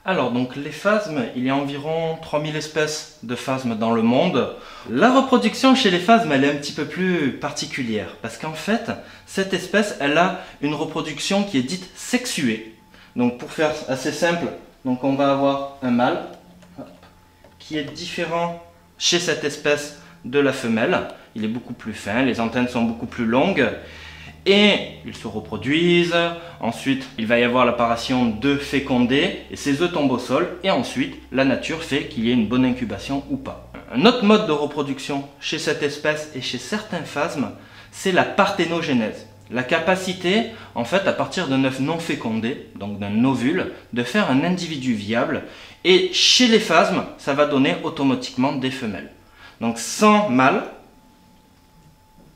Alors, donc les phasmes, il y a environ 3000 espèces de phasmes dans le monde. La reproduction chez les phasmes, elle est un petit peu plus particulière parce qu'en fait, cette espèce, elle a une reproduction qui est dite sexuée. Donc pour faire assez simple, donc on va avoir un mâle qui est différent chez cette espèce de la femelle. Il est beaucoup plus fin, les antennes sont beaucoup plus longues. Et ils se reproduisent, ensuite il va y avoir l'apparition d'œufs fécondés, et ces œufs tombent au sol, et ensuite la nature fait qu'il y ait une bonne incubation ou pas. Un autre mode de reproduction chez cette espèce et chez certains phasmes, c'est la parthénogénèse. La capacité, en fait, à partir d'un œuf non fécondé, donc d'un ovule, de faire un individu viable, et chez les phasmes, ça va donner automatiquement des femelles. Donc sans mâle,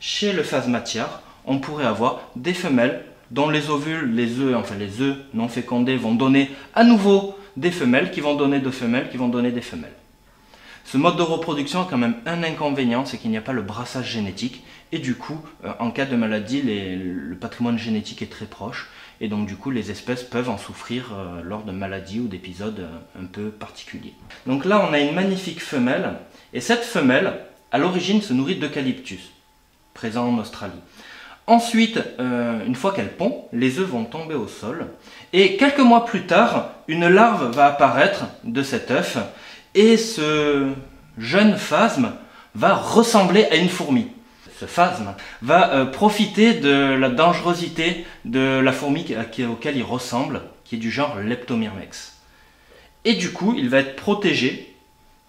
chez le phasmatiare, on pourrait avoir des femelles dont les ovules, les œufs non fécondés vont donner à nouveau des femelles qui vont donner de femelles qui vont donner des femelles. Ce mode de reproduction a quand même un inconvénient, c'est qu'il n'y a pas le brassage génétique et du coup, en cas de maladie, le patrimoine génétique est très proche et donc du coup, les espèces peuvent en souffrir lors de maladies ou d'épisodes un peu particuliers. Donc là, on a une magnifique femelle et cette femelle, à l'origine, se nourrit d'eucalyptus, présent en Australie. Ensuite, une fois qu'elle pond, les œufs vont tomber au sol et quelques mois plus tard, une larve va apparaître de cet œuf et ce jeune phasme va ressembler à une fourmi. Ce phasme va profiter de la dangerosité de la fourmi auquel il ressemble, qui est du genre Leptomyrmex. Et du coup, il va être protégé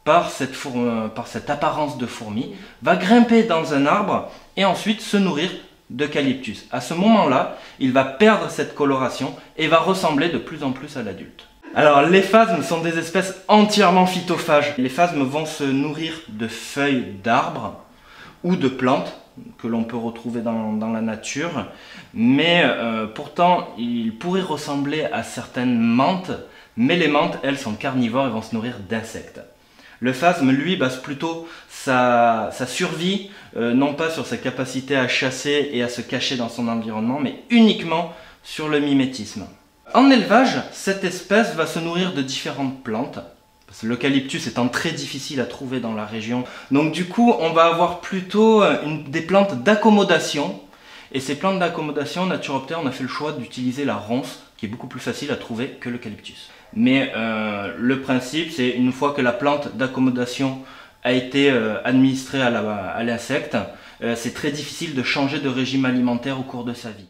par cette apparence de fourmi, va grimper dans un arbre et ensuite se nourrir d'eucalyptus. À ce moment-là, il va perdre cette coloration et va ressembler de plus en plus à l'adulte. Alors, les phasmes sont des espèces entièrement phytophages. Les phasmes vont se nourrir de feuilles d'arbres ou de plantes que l'on peut retrouver dans la nature, mais pourtant, ils pourraient ressembler à certaines menthes, mais les menthes, elles, sont carnivores et vont se nourrir d'insectes. Le phasme, lui, base plutôt sa survie, non pas sur sa capacité à chasser et à se cacher dans son environnement, mais uniquement sur le mimétisme. En élevage, cette espèce va se nourrir de différentes plantes, l'eucalyptus étant très difficile à trouver dans la région. Donc du coup, on va avoir plutôt des plantes d'accommodation. Et ces plantes d'accommodation, Naturopter, on a fait le choix d'utiliser la ronce, qui est beaucoup plus facile à trouver que l'eucalyptus. Mais le principe, c'est une fois que la plante d'accommodation a été administrée à l'insecte, c'est très difficile de changer de régime alimentaire au cours de sa vie.